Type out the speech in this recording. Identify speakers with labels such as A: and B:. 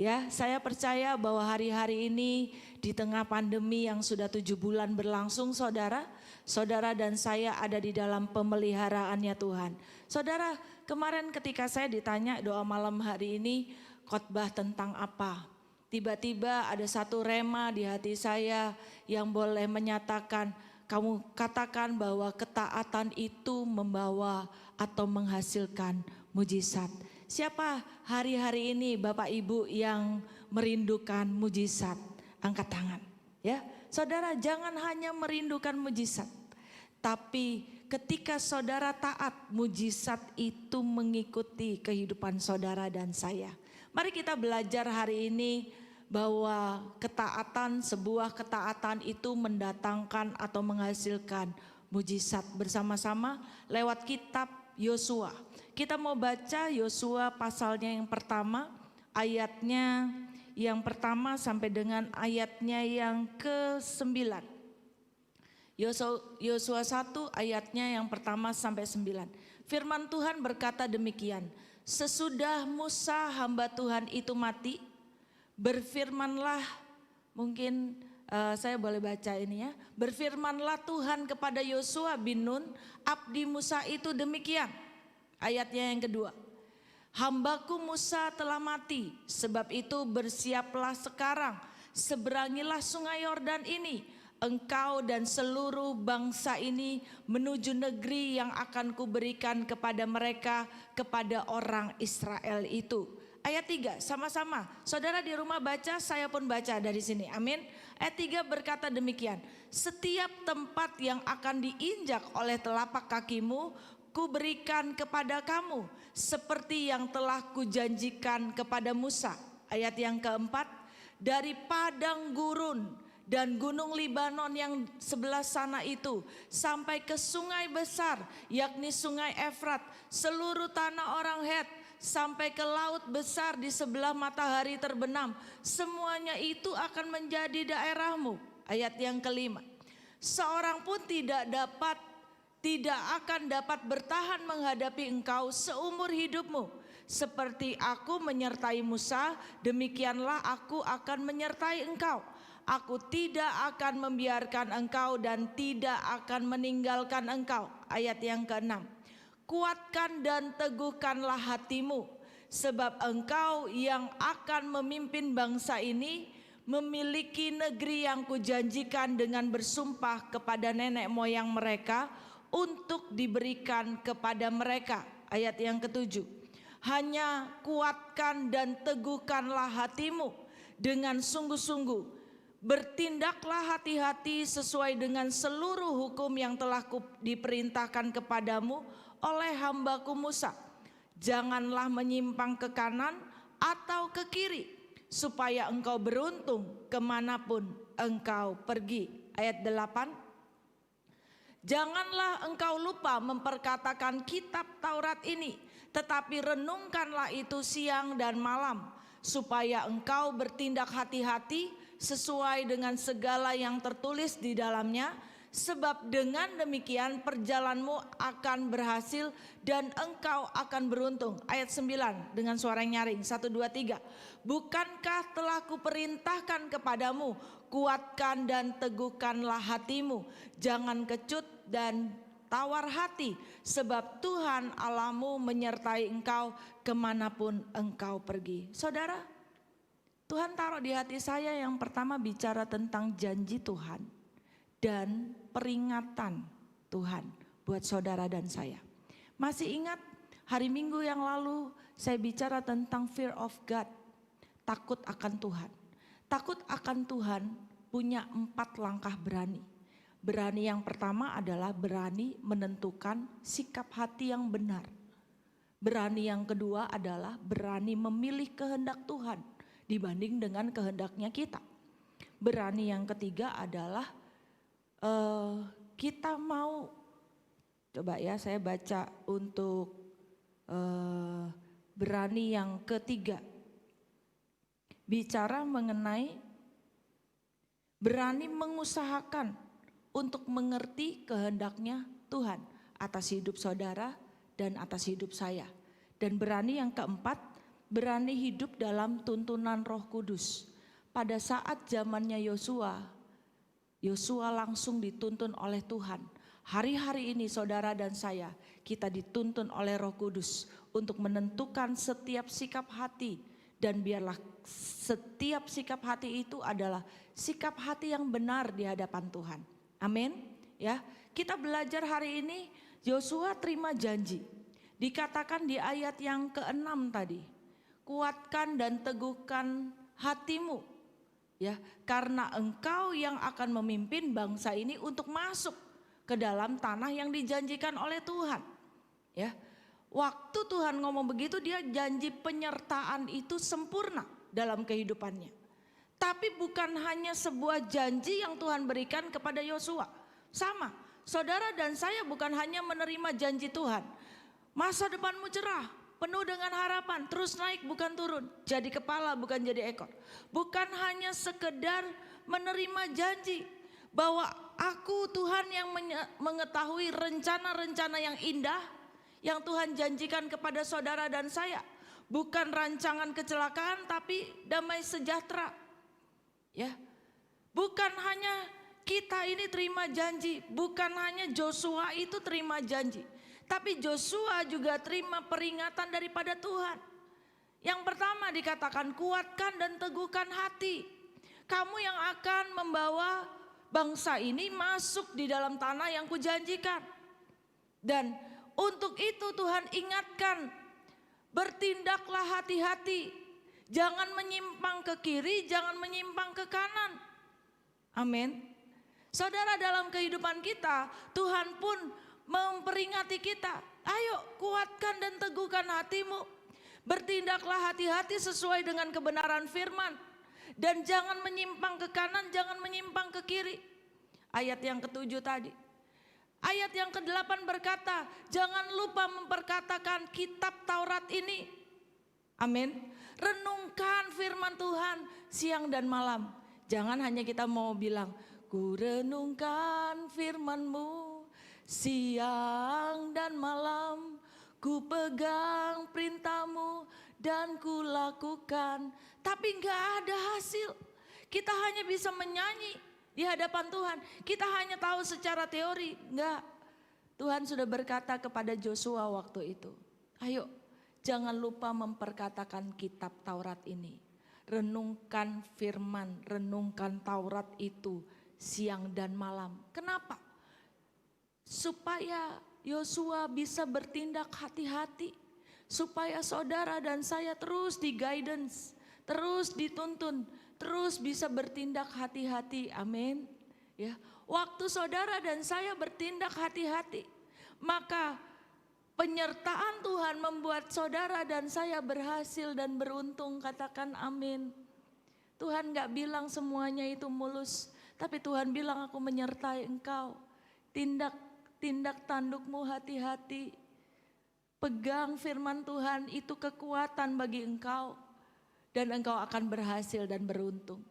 A: Ya, saya percaya bahwa hari-hari ini di tengah pandemi yang sudah 7 bulan berlangsung, saudara dan saya ada di dalam pemeliharaannya Tuhan. Saudara, kemarin ketika saya ditanya doa malam hari ini khotbah tentang apa? Tiba-tiba ada satu rema di hati saya yang boleh menyatakan, kamu katakan bahwa ketaatan itu membawa atau menghasilkan mujizat. Siapa hari-hari ini Bapak Ibu yang merindukan mujizat? Angkat tangan. Ya, saudara, jangan hanya merindukan mujizat, tapi ketika saudara taat, mujizat itu mengikuti kehidupan saudara dan saya. Mari kita belajar hari ini bahwa sebuah ketaatan itu mendatangkan atau menghasilkan mujizat bersama-sama lewat kitab Yosua. Kita mau baca Yosua pasalnya yang pertama, ayatnya yang pertama sampai dengan ayatnya yang ke-9. Yosua 1 ayatnya yang pertama sampai 9. Firman Tuhan berkata demikian, sesudah Musa hamba Tuhan itu mati, berfirmanlah, mungkin saya boleh baca ini ya. Berfirmanlah Tuhan kepada Yosua bin Nun, abdi Musa itu demikian. Ayatnya yang kedua, hambaku Musa telah mati, sebab itu bersiaplah sekarang, seberangilah sungai Yordan ini, engkau dan seluruh bangsa ini menuju negeri yang akan kuberikan kepada mereka, kepada orang Israel itu. Ayat 3 sama-sama, saudara di rumah baca, saya pun baca dari sini, amin. Ayat 3 berkata demikian, setiap tempat yang akan diinjak oleh telapak kakimu, kuberikan kepada kamu, seperti yang telah kujanjikan kepada Musa. Ayat yang keempat, dari padang gurun dan gunung Libanon yang sebelah sana itu, sampai ke sungai besar, yakni sungai Efrat, seluruh tanah orang Het, sampai ke laut besar di sebelah matahari terbenam, semuanya itu akan menjadi daerahmu. Ayat yang kelima, seorang pun tidak akan dapat bertahan menghadapi engkau seumur hidupmu. Seperti aku menyertai Musa, demikianlah aku akan menyertai engkau. Aku tidak akan membiarkan engkau dan tidak akan meninggalkan engkau. Ayat yang ke-6, kuatkan dan teguhkanlah hatimu, sebab engkau yang akan memimpin bangsa ini memiliki negeri yang kujanjikan dengan bersumpah kepada nenek moyang mereka untuk diberikan kepada mereka. Ayat yang ke-7, hanya kuatkan dan teguhkanlah hatimu dengan sungguh-sungguh, bertindaklah hati-hati sesuai dengan seluruh hukum yang telah diperintahkan kepadamu oleh hambaku Musa. Janganlah menyimpang ke kanan atau ke kiri, supaya engkau beruntung kemanapun engkau pergi. Ayat 8, janganlah engkau lupa memperkatakan kitab Taurat ini, tetapi renungkanlah itu siang dan malam, supaya engkau bertindak hati-hati sesuai dengan segala yang tertulis di dalamnya, sebab dengan demikian perjalananmu akan berhasil dan engkau akan beruntung. Ayat 9 dengan suara yang nyaring, 1, 2, 3. Bukankah telah kuperintahkan kepadamu, kuatkan dan teguhkanlah hatimu, jangan kecut dan tawar hati, sebab Tuhan Allahmu menyertai engkau kemanapun engkau pergi. Saudara, Tuhan taruh di hati saya yang pertama bicara tentang janji Tuhan dan peringatan Tuhan buat saudara dan saya. Masih ingat hari Minggu yang lalu saya bicara tentang fear of God, takut akan Tuhan. Takut akan Tuhan punya 4 langkah berani. Berani yang pertama adalah berani menentukan sikap hati yang benar. Berani yang kedua adalah berani memilih kehendak Tuhan dibanding dengan kehendaknya kita. Berani yang ketiga adalah kita mau, coba ya saya baca untuk berani yang ketiga. Bicara mengenai berani mengusahakan untuk mengerti kehendaknya Tuhan atas hidup saudara dan atas hidup saya. Dan berani yang keempat, berani hidup dalam tuntunan Roh Kudus. Pada saat zamannya Yosua langsung dituntun oleh Tuhan. Hari-hari ini saudara dan saya, kita dituntun oleh Roh Kudus untuk menentukan setiap sikap hati, dan biarlah setiap sikap hati itu adalah sikap hati yang benar di hadapan Tuhan. Amin. Ya, kita belajar hari ini Yosua terima janji. Dikatakan di ayat yang ke-6 tadi, kuatkan dan teguhkan hatimu, ya, karena engkau yang akan memimpin bangsa ini untuk masuk ke dalam tanah yang dijanjikan oleh Tuhan. Ya, waktu Tuhan ngomong begitu, dia janji penyertaan itu sempurna dalam kehidupannya. Tapi bukan hanya sebuah janji yang Tuhan berikan kepada Yosua. Sama, saudara dan saya bukan hanya menerima janji Tuhan. Masa depanmu cerah, penuh dengan harapan, terus naik bukan turun, jadi kepala bukan jadi ekor. Bukan hanya sekedar menerima janji bahwa aku Tuhan yang mengetahui rencana-rencana yang indah yang Tuhan janjikan kepada saudara dan saya. Bukan rancangan kecelakaan tapi damai sejahtera. Ya, bukan hanya kita ini terima janji, bukan hanya Joshua itu terima janji, tapi Joshua juga terima peringatan daripada Tuhan. Yang pertama dikatakan kuatkan dan teguhkan hati. Kamu yang akan membawa bangsa ini masuk di dalam tanah yang kujanjikan. Dan untuk itu Tuhan ingatkan, bertindaklah hati-hati. Jangan menyimpang ke kiri, jangan menyimpang ke kanan. Amin. Saudara, dalam kehidupan kita, Tuhan pun memperingati kita. Ayo kuatkan dan teguhkan hatimu. Bertindaklah hati-hati sesuai dengan kebenaran firman. Dan jangan menyimpang ke kanan, jangan menyimpang ke kiri. Ayat yang ke-7 tadi. Ayat yang ke-8 berkata, jangan lupa memperkatakan kitab Taurat ini. Amin. Renungkan firman Tuhan siang dan malam. Jangan hanya kita mau bilang, ku renungkan firman-Mu siang dan malam, ku pegang perintah-Mu dan ku lakukan. Tapi enggak ada hasil. Kita hanya bisa menyanyi di hadapan Tuhan. Kita hanya tahu secara teori. Enggak. Tuhan sudah berkata kepada Joshua waktu itu, ayo jangan lupa memperkatakan kitab Taurat ini. Renungkan firman, renungkan Taurat itu siang dan malam. Kenapa? Supaya Yosua bisa bertindak hati-hati. Supaya saudara dan saya terus di guidance, terus dituntun, terus bisa bertindak hati-hati. Amin. Ya, waktu saudara dan saya bertindak hati-hati, maka penyertaan Tuhan membuat saudara dan saya berhasil dan beruntung. Katakan amin. Tuhan gak bilang semuanya itu mulus, tapi Tuhan bilang aku menyertai engkau. Tindak tandukmu hati-hati. Pegang firman Tuhan, itu kekuatan bagi engkau. Dan engkau akan berhasil dan beruntung.